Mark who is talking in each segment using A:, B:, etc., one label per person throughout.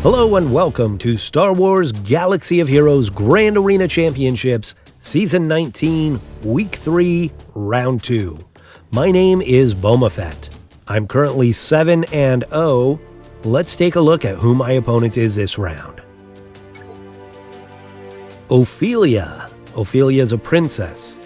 A: Hello and welcome to Star Wars Galaxy of Heroes Grand Arena Championships, Season 19, Week 3, Round 2. My name is Boma Fett. I'm currently 7-0. Let's take a look at who my opponent is this round. Ofelia. Ophelia's a princess,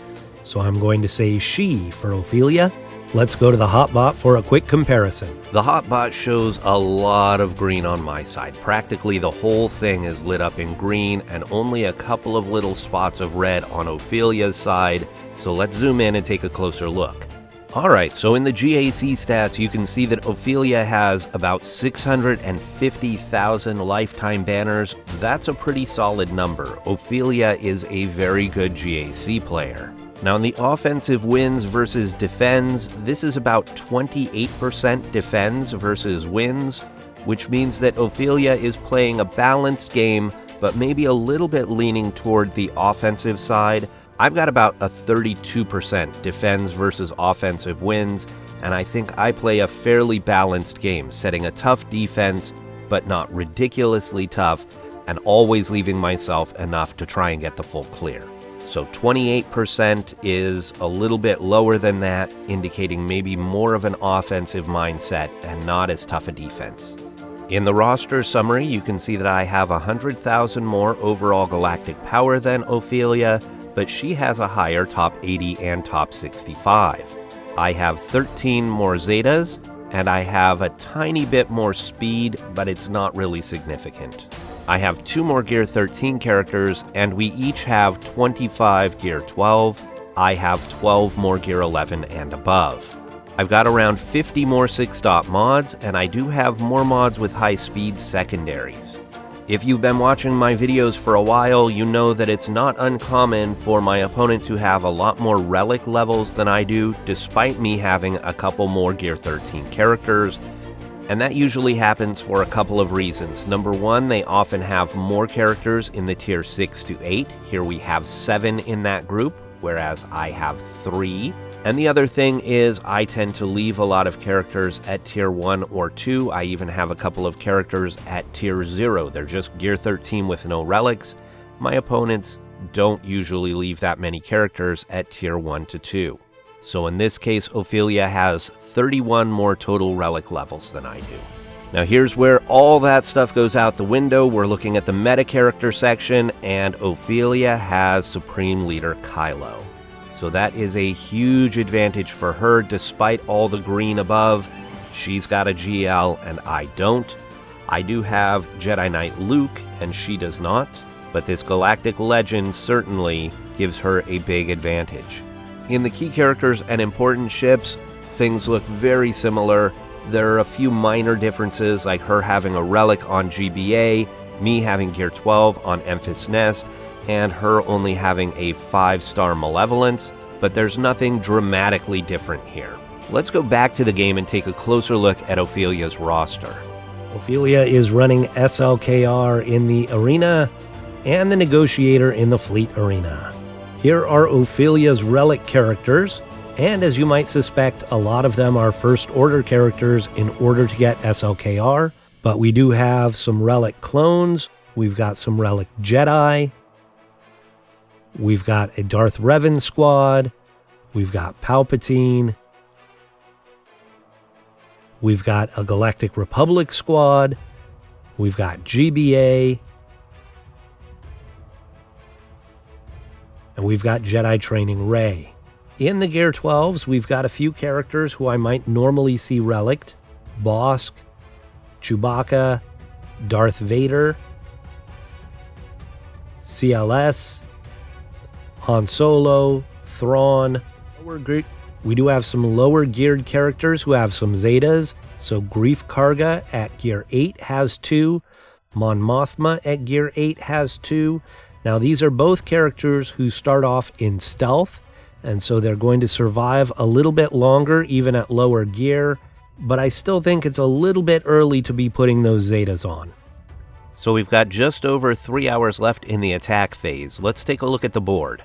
A: so I'm going to say she for Ofelia. Let's go to the hotbot for a quick comparison.
B: The hotbot shows a lot of green on my side. Practically the whole thing is lit up in green and only a couple of little spots of red on Ophelia's side. So let's zoom in and take a closer look. Alright, so in the GAC stats you can see that Ofelia has about 650,000 lifetime banners. That's a pretty solid number. Ofelia is a very good GAC player. Now in the offensive wins versus defends, this is about 28% defends versus wins, which means that Ofelia is playing a balanced game, but maybe a little bit leaning toward the offensive side. I've got about a 32% defends versus offensive wins, and I think I play a fairly balanced game, setting a tough defense, but not ridiculously tough, and always leaving myself enough to try and get the full clear. So 28% is a little bit lower than that, indicating maybe more of an offensive mindset and not as tough a defense. In the roster summary, you can see that I have 100,000 more overall galactic power than Ofelia, but she has a higher top 80 and top 65. I have 13 more Zetas, and I have a tiny bit more speed, but it's not really significant. I have 2 more Gear 13 characters, and we each have 25 Gear 12. I have 12 more Gear 11 and above. I've got around 50 more 6-dot mods, and I do have more mods with high-speed secondaries. If you've been watching my videos for a while, you know that it's not uncommon for my opponent to have a lot more relic levels than I do, despite me having a couple more Gear 13 characters. And that usually happens for a couple of reasons. Number one, they often have more characters in the tier 6 to 8. Here we have 7 in that group, whereas I have 3. And the other thing is I tend to leave a lot of characters at tier 1 or 2. I even have a couple of characters at tier 0. They're just Gear 13 with no relics. My opponents don't usually leave that many characters at tier 1 to 2. So in this case, Ofelia has 31 more total relic levels than I do. Now here's where all that stuff goes out the window. We're looking at the meta character section, and Ofelia has Supreme Leader Kylo. So that is a huge advantage for her, despite all the green above. She's got a GL, and I don't. I do have Jedi Knight Luke, and she does not. But this Galactic Legend certainly gives her a big advantage. In the key characters and important ships, things look very similar. There are a few minor differences, like her having a relic on GBA, me having Gear 12 on Emphas Nest, and her only having a 5-star Malevolence, but there's nothing dramatically different here. Let's go back to the game and take a closer look at Ophelia's roster.
A: Ofelia is running SLKR in the arena and the Negotiator in the fleet arena. Here are Ophelia's relic characters, and as you might suspect, a lot of them are first order characters in order to get SLKR, but we do have some relic clones, we've got some relic Jedi, we've got a Darth Revan squad, we've got Palpatine, we've got a Galactic Republic squad, we've got GBA, and we've got Jedi Training Rey. In the Gear 12s, we've got a few characters who I might normally see relicked. Bosk, Chewbacca, Darth Vader, CLS, Han Solo, Thrawn. We do have some lower geared characters who have some Zetas. So Grief Karga at Gear 8 has 2. Mon Mothma at Gear 8 has 2. Now these are both characters who start off in stealth, and so they're going to survive a little bit longer even at lower gear, but I still think it's a little bit early to be putting those Zetas on.
B: So we've got just over 3 hours left in the attack phase. Let's take a look at the board.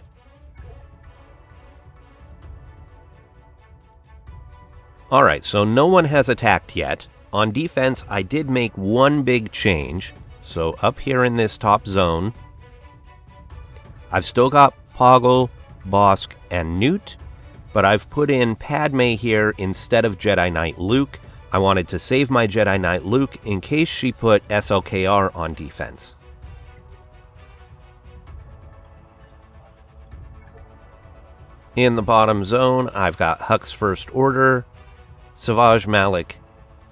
B: Alright, so no one has attacked yet. On defense, I did make one big change. So up here in this top zone, I've still got Poggle, Bosk, and Newt, but I've put in Padme here instead of Jedi Knight Luke. I wanted to save my Jedi Knight Luke in case she put SLKR on defense. In the bottom zone, I've got Hux First Order, Savage Malik,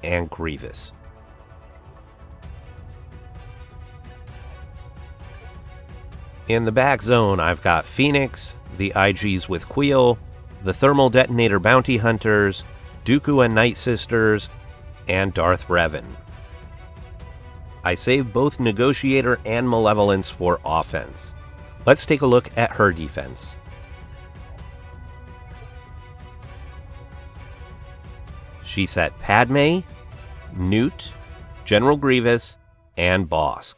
B: and Grievous. In the back zone, I've got Phoenix, the IGs with Queel, the Thermal Detonator Bounty Hunters, Dooku and Night Sisters, and Darth Revan. I saved both Negotiator and Malevolence for offense. Let's take a look at her defense. She set Padme, Newt, General Grievous, and Bosk.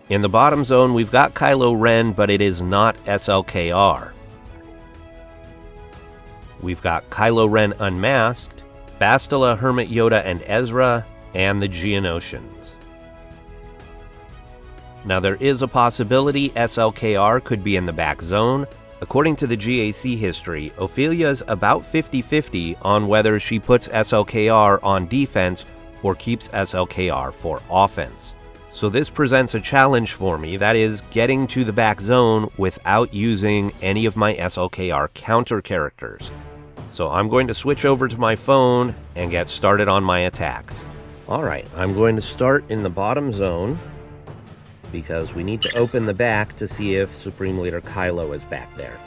B: In the bottom zone, we've got Kylo Ren, but it is not SLKR. We've got Kylo Ren Unmasked, Bastila, Hermit Yoda, and Ezra, and the Geonosians. Now there is a possibility SLKR could be in the back zone. According to the GAC history, Ophelia's about 50-50 on whether she puts SLKR on defense or keeps SLKR for offense. So this presents a challenge for me, that is, getting to the back zone without using any of my SLKR counter characters. So I'm going to switch over to my phone and get started on my attacks. Alright, I'm going to start in the bottom zone, because we need to open the back to see if Supreme Leader Kylo is back there.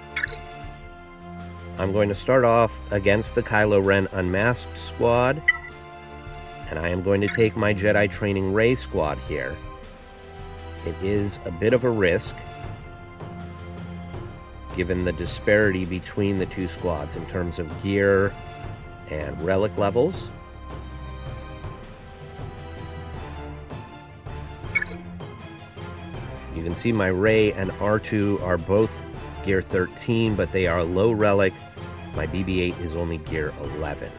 B: I'm going to start off against the Kylo Ren Unmasked squad, and I am going to take my Jedi Training Rey squad here. It is a bit of a risk, given the disparity between the two squads in terms of gear and relic levels. You can see my Rey and R2 are both gear 13, but they are low relic. My BB-8 is only gear 11.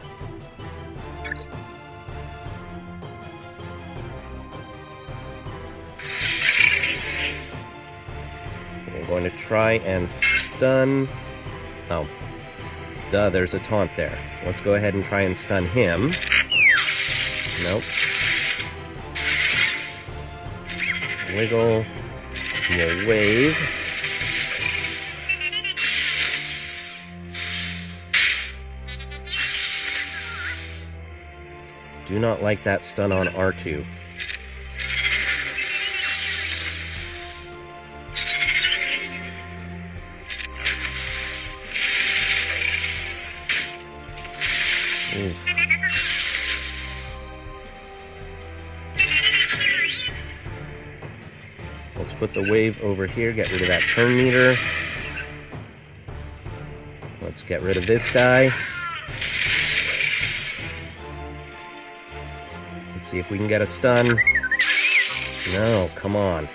B: We're going to try and stun... Oh. Duh, there's a taunt there. Let's go ahead and try and stun him. Nope. Wiggle. We'll wave. Do not like that stun on R2. Ooh. Let's put the wave over here, get rid of that turn meter. Let's get rid of this guy. Let's see if we can get a stun. No, come on.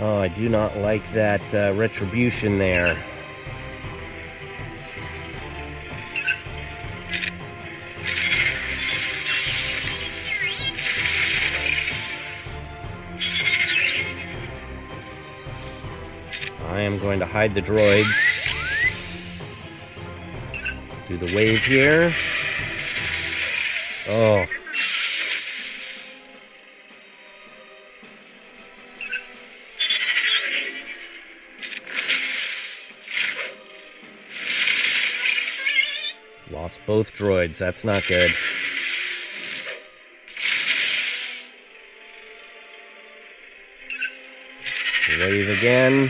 B: Oh, I do not like that retribution there. I am going to hide the droids. Do the wave here. Oh. Lost both droids. That's not good. Wave again.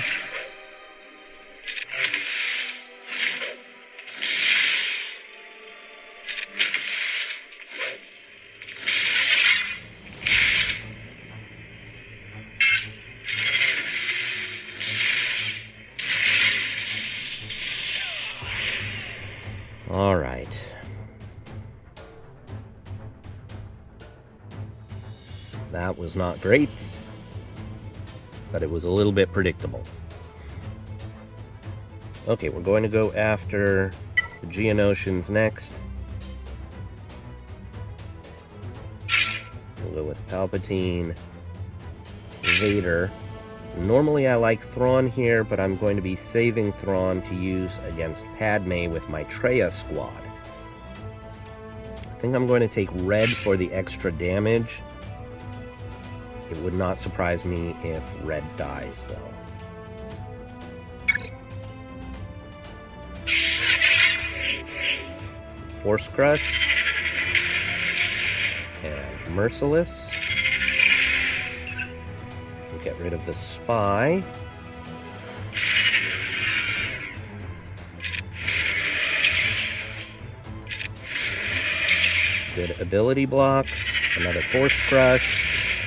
B: All right. That was not great, but it was a little bit predictable. Okay, we're going to go after the Geonosians next. We'll go with Palpatine, Vader. Normally I like Thrawn here, but I'm going to be saving Thrawn to use against Padme with my Traya squad. I think I'm going to take red for the extra damage. It would not surprise me if red dies, though. Force Crush. And Merciless. We'll get rid of the Spy. Good ability blocks. Another Force Crush.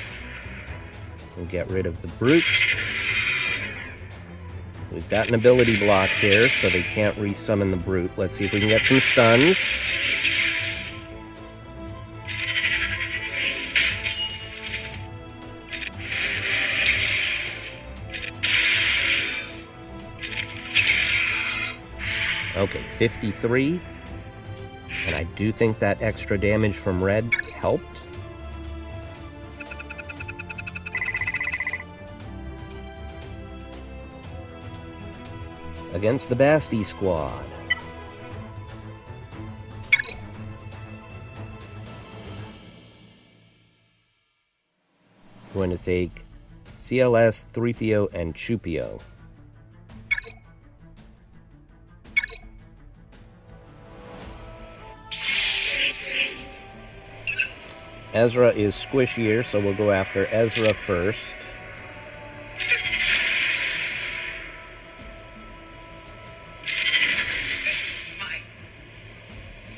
B: We'll get rid of the Brute. We've got an ability block here, so they can't resummon the Brute. Let's see if we can get some stuns. Okay, 53. And I do think that extra damage from red helped. Against the Basti squad. Going to take CLS, 3PO, and Chupio. Ezra is squishier, so we'll go after Ezra first.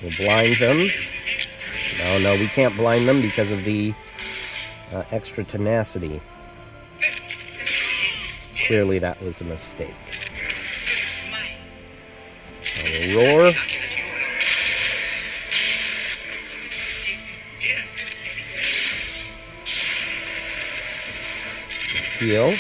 B: We'll blind them. No, we can't blind them because of the extra tenacity. Clearly that was a mistake. We'll roar. Heal.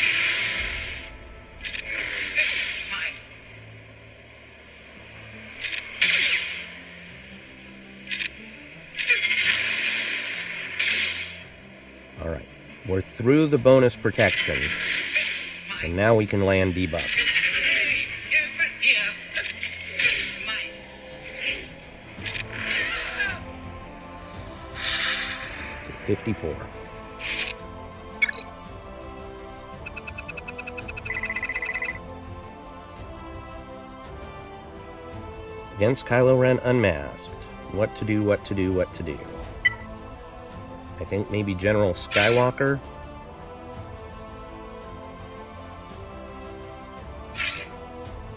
B: Alright, we're through the bonus protection, so now we can land debuffs. 54. Against Kylo Ren unmasked. What to do, what to do, what to do. I think maybe General Skywalker.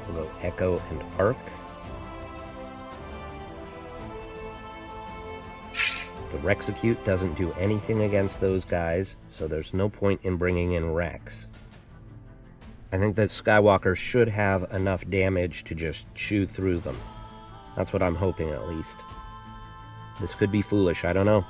B: We'll go Echo and Arc. The Rexecute doesn't do anything against those guys, so there's no point in bringing in Rex. I think that Skywalker should have enough damage to just chew through them. That's what I'm hoping, at least. This could be foolish, I don't know.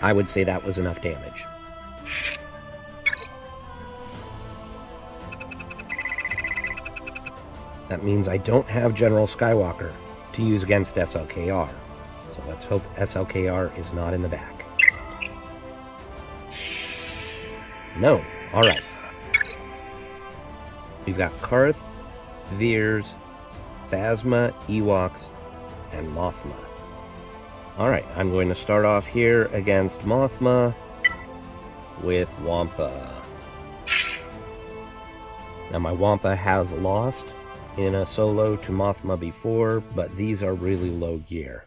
B: I would say that was enough damage. That means I don't have General Skywalker to use against SLKR. So let's hope SLKR is not in the back. No. Alright. We've got Karth, Veers, Phasma, Ewoks, and Mothma. Alright, I'm going to start off here against Mothma with Wampa. Now my Wampa has lost in a solo to Mothma before, but these are really low gear.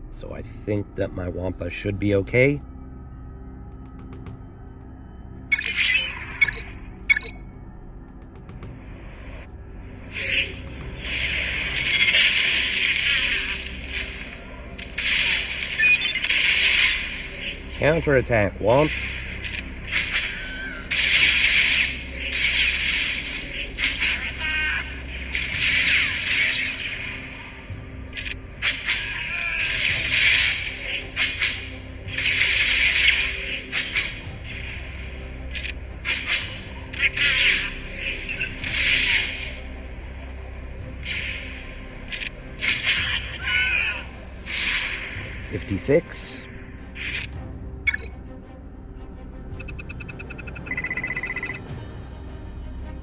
B: So I think that my Wampa should be okay.
A: Counterattack, Womps. $56.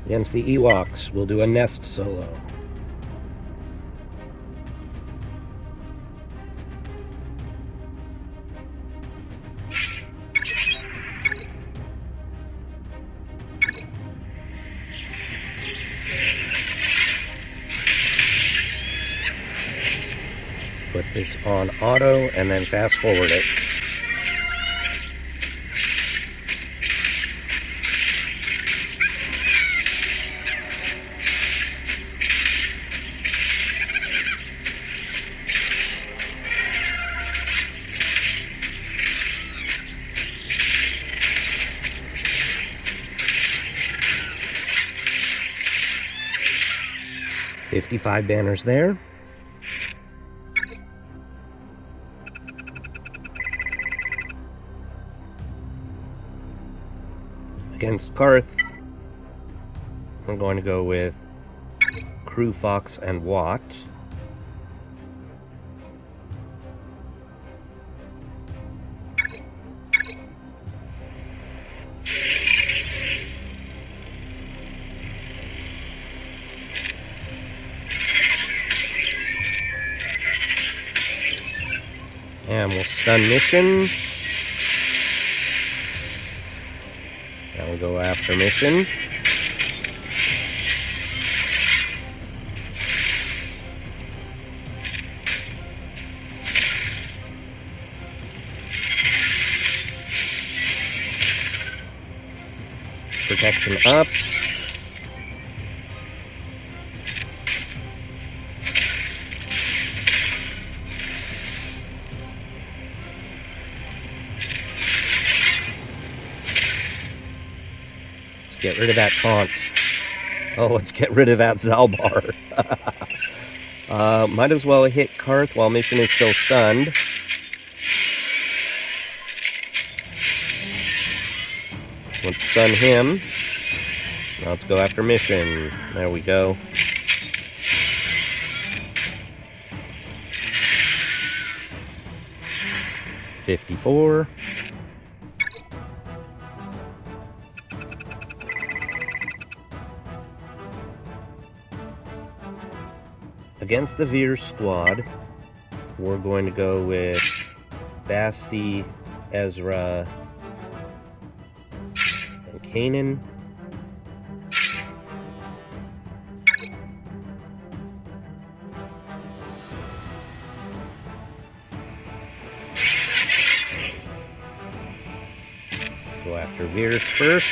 A: Against the Ewoks, we'll do a Nest solo. Put this on auto and then fast forward it. $55 banners there. Against Karth, I'm going to go with Crew, Fox, and Watt. And we'll stun mission. Now we'll go after mission. Protection up. Get rid of that taunt. Oh, let's get rid of that Zalbar. Might as well hit Karth while mission is still stunned. Let's stun him. Now let's go after mission. There we go. $54. Against the Veer squad, we're going to go with Basti, Ezra, and Kanan. Go after Veers first.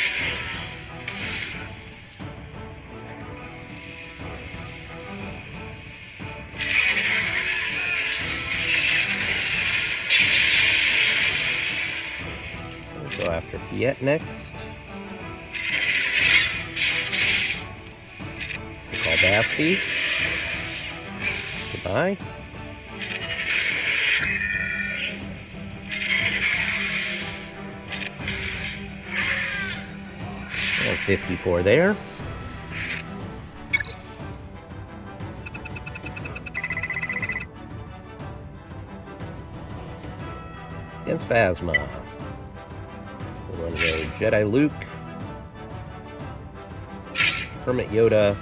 A: Go after Piet next. We'll call Basti. Goodbye. And 54 there. Against Phasma. We're going to go Jedi Luke, Hermit Yoda,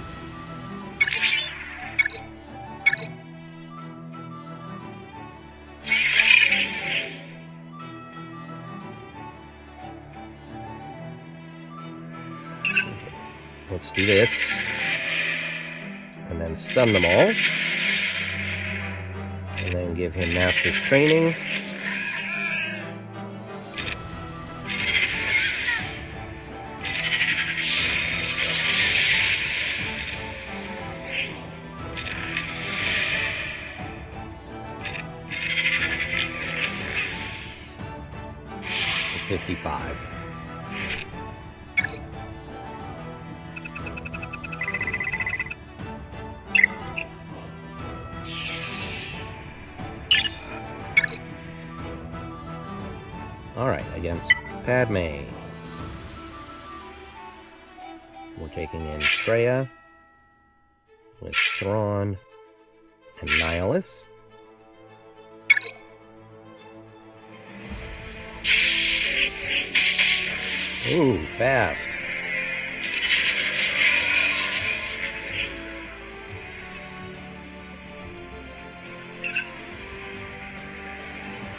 A: let's do this, and then stun them all, and then give him Master's Training. 55. Alright, against Padme. We're taking in Traya with Thrawn and Nihilus. Ooh, fast.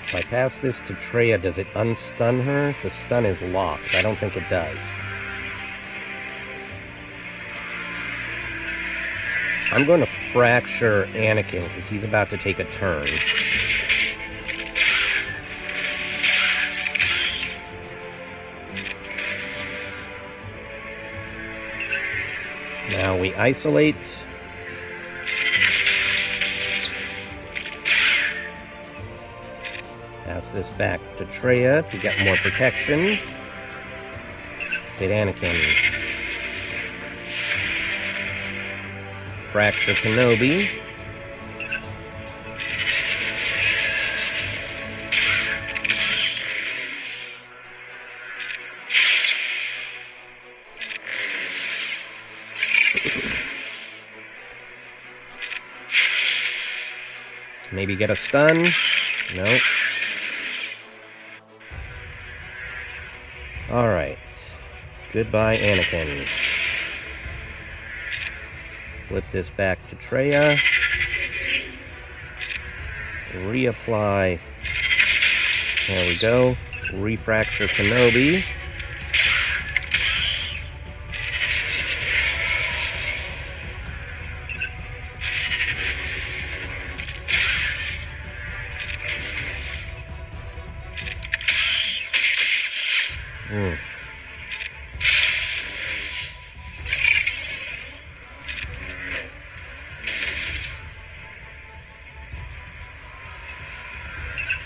A: If I pass this to Traya, does it unstun her? The stun is locked. I don't think it does. I'm going to fracture Anakin because he's about to take a turn. Now we isolate. Pass this back to Traya to get more protection. Let's hit Anakin. Fracture Kenobi. Maybe get a stun. Nope. Alright. Goodbye, Anakin. Flip this back to Traya. Reapply. There we go. Refracture Kenobi.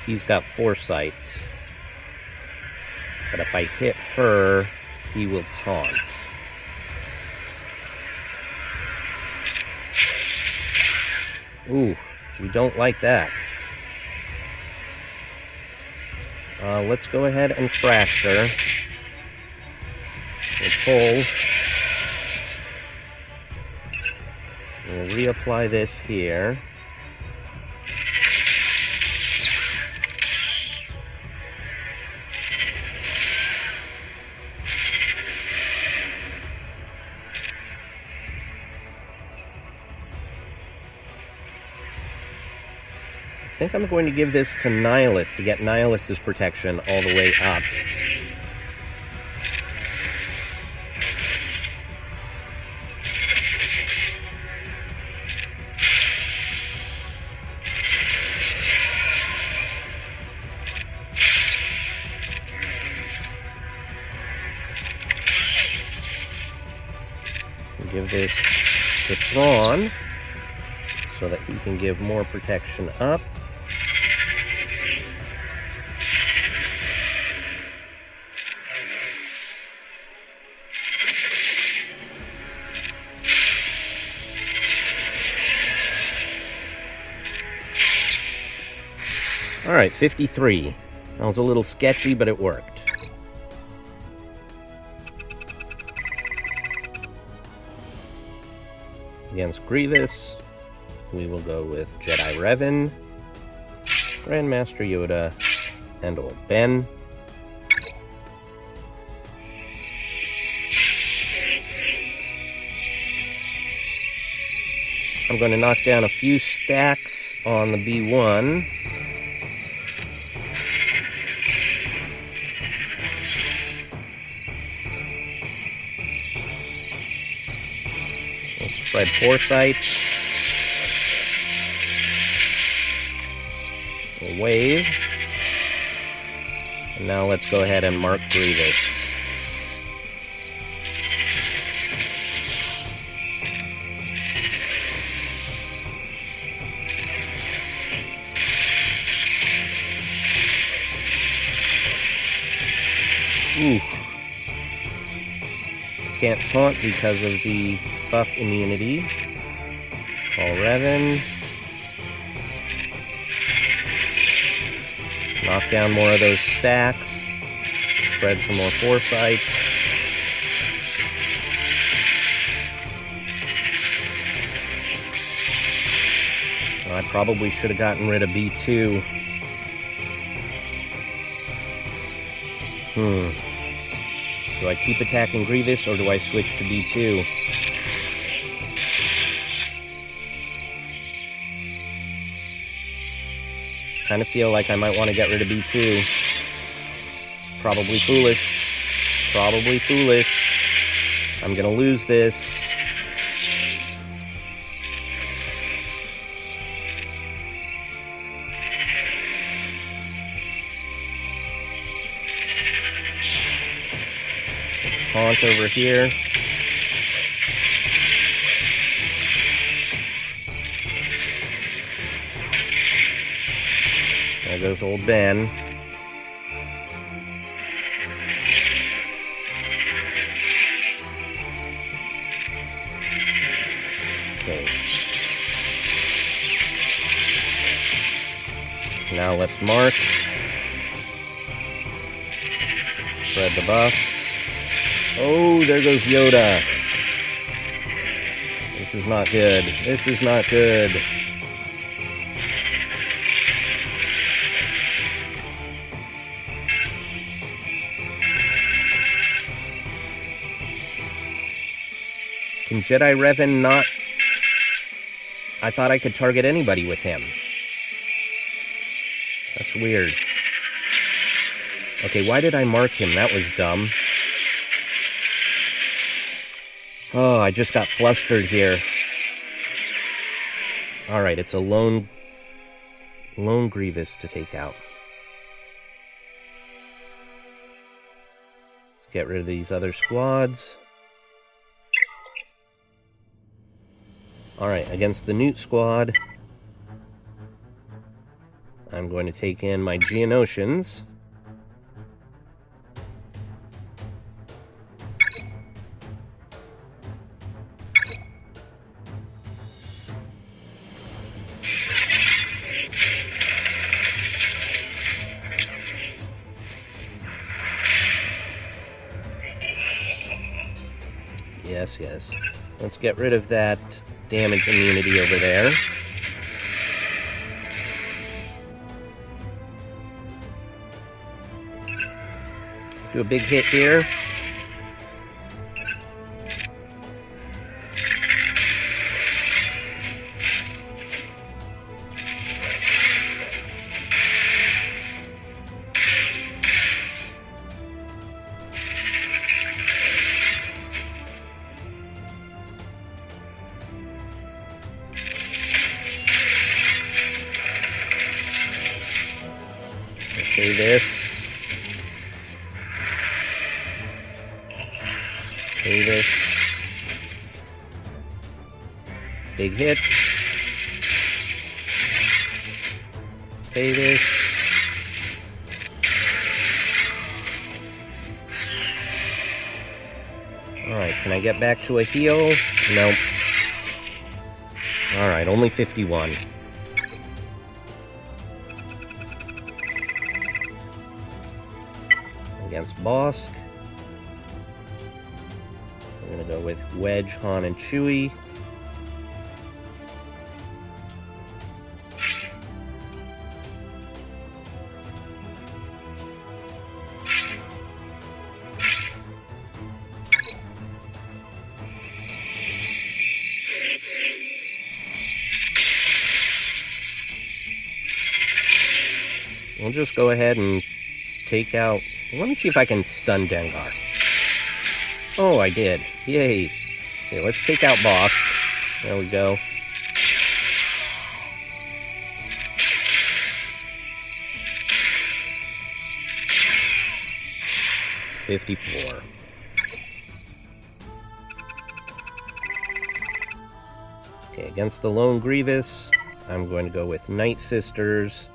A: He's got foresight. But if I hit her, he will taunt. Ooh, we don't like that. Let's go ahead and fracture. We'll pull. We'll reapply this here. I think I'm going to give this to Nihilus to get Nihilus's protection all the way up. Give this to Thrawn so that he can give more protection up. Alright, 53. That was a little sketchy, but it worked. Against Grievous, we will go with Jedi Revan, Grandmaster Yoda, and Old Ben. I'm going to knock down a few stacks on the B1. Spread foresight. We'll wave. And now let's go ahead and mark Grievous.
B: Ooh. Can't taunt because of the buff immunity. Call Revan. Knock down more of those stacks. Spread some more foresight. I probably should have gotten rid of B2. Do I keep attacking Grievous, or do I switch to B2? Kind of feel like I might want to get rid of B2. Probably foolish. Probably foolish. I'm gonna lose this. Taunt over here. There goes old Ben. Okay. Now let's mark. Spread the buff. Oh, there goes Yoda. This is not good. This is not good. Can Jedi Revan not... I thought I could target anybody with him. That's weird. Okay, why did I mark him? That was dumb. Oh, I just got flustered here. Alright, it's a lone Grievous to take out. Let's get rid of these other squads. Alright, against the Newt squad, I'm going to take in my Geonosians. Yes. Let's get rid of that damage immunity over there. Do a big hit here. Okay, this. Okay, this. Big hit. Okay, this. Alright, can I get back to a heal? Nope. Alright, only 51. Against Bosk. I'm going to go with Wedge, Han, and Chewie. We'll just go ahead and take out... Let me see if I can stun Dengar. Oh, I did. Yay. Okay, let's take out Bosk. There we go. $54. Okay, against the Lone Grievous, I'm going to go with Night Sisters,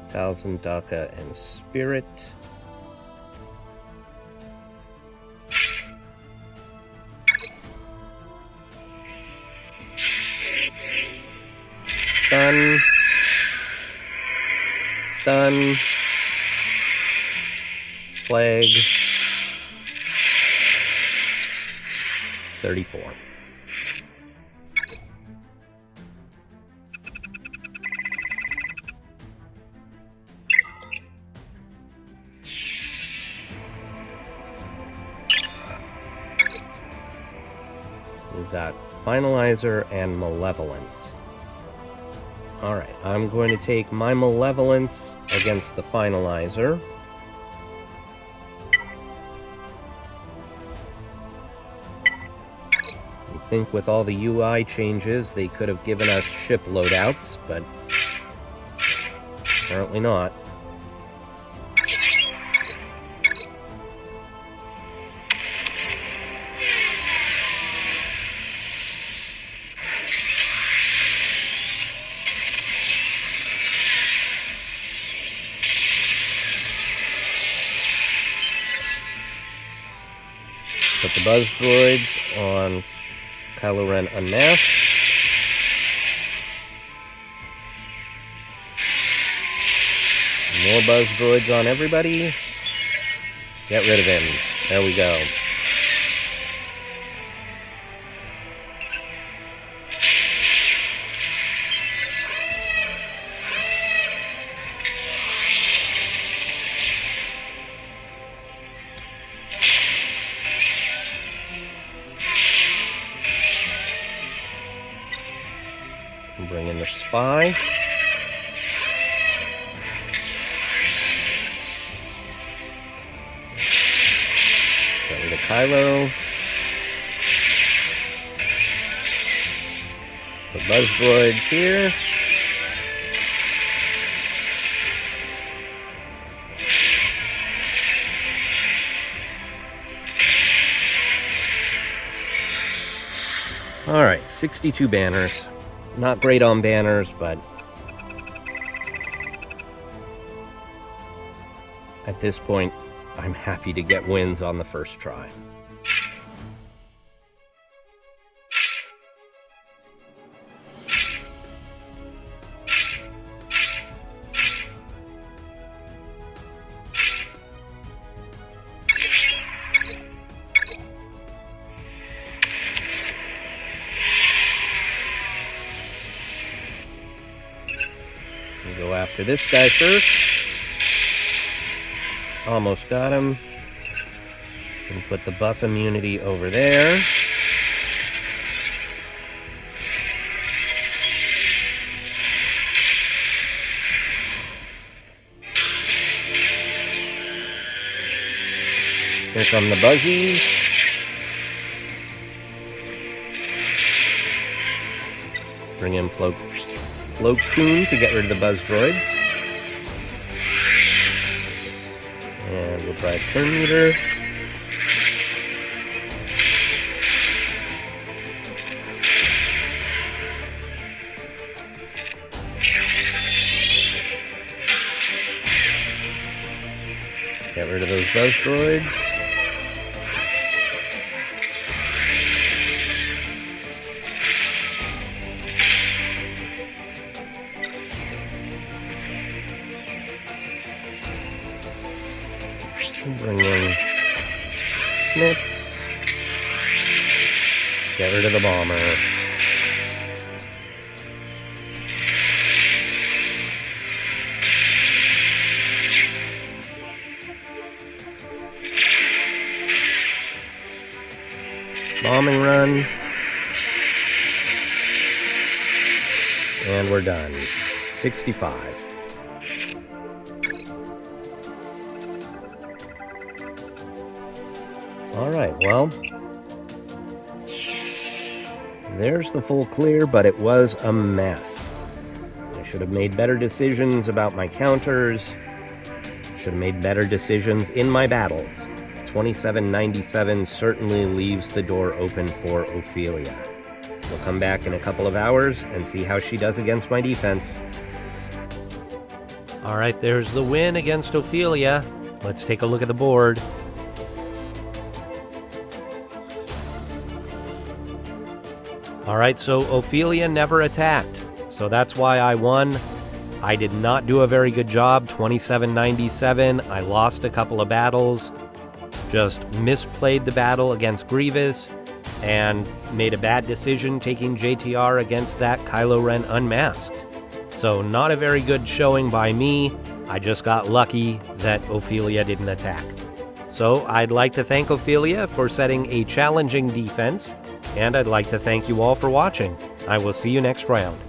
B: Talzin, Daka, and Spirit. Stun. Stun. Plague. 34. We've got Finalizer and Malevolence. Alright, I'm going to take my Malevolence against the Finalizer. I think with all the UI changes, they could have given us ship loadouts, but apparently not. Put the Buzz Droids on Kylo Ren Unmasked. More Buzz Droids on everybody. Get rid of him. There we go. Bring in the Spy. Get rid of Kylo. The Buzz Droids here. Alright, 62 banners. Not great on banners, but at this point, I'm happy to get wins on the first try. We'll go after this guy first. Almost got him. And put the buff immunity over there. Here come the Buzzies. Bring in Plo Koon to get rid of the Buzz Droids. And we'll drive Turn Meter. Get rid of those Buzz Droids. Bring in Snips. Get rid of the Bomber. Bombing run. And we're done. 65. Alright, well, there's the full clear, but it was a mess. I should have made better decisions about my counters. Should have made better decisions in my battles. 2797 certainly leaves the door open for Ofelia. We'll come back in a couple of hours and see how she does against my defense. Alright, there's the win against Ofelia. Let's take a look at the board. Alright, so Ofelia never attacked.
A: So that's why I won. I did not do a very good job, 2797. I lost a couple of battles, just misplayed the battle against Grievous, and made a bad decision taking JTR against that Kylo Ren unmasked. So not a very good showing by me. I just got lucky that Ofelia didn't attack. So I'd like to thank Ofelia for setting a challenging defense, and I'd like to thank you all for watching. I will see you next round.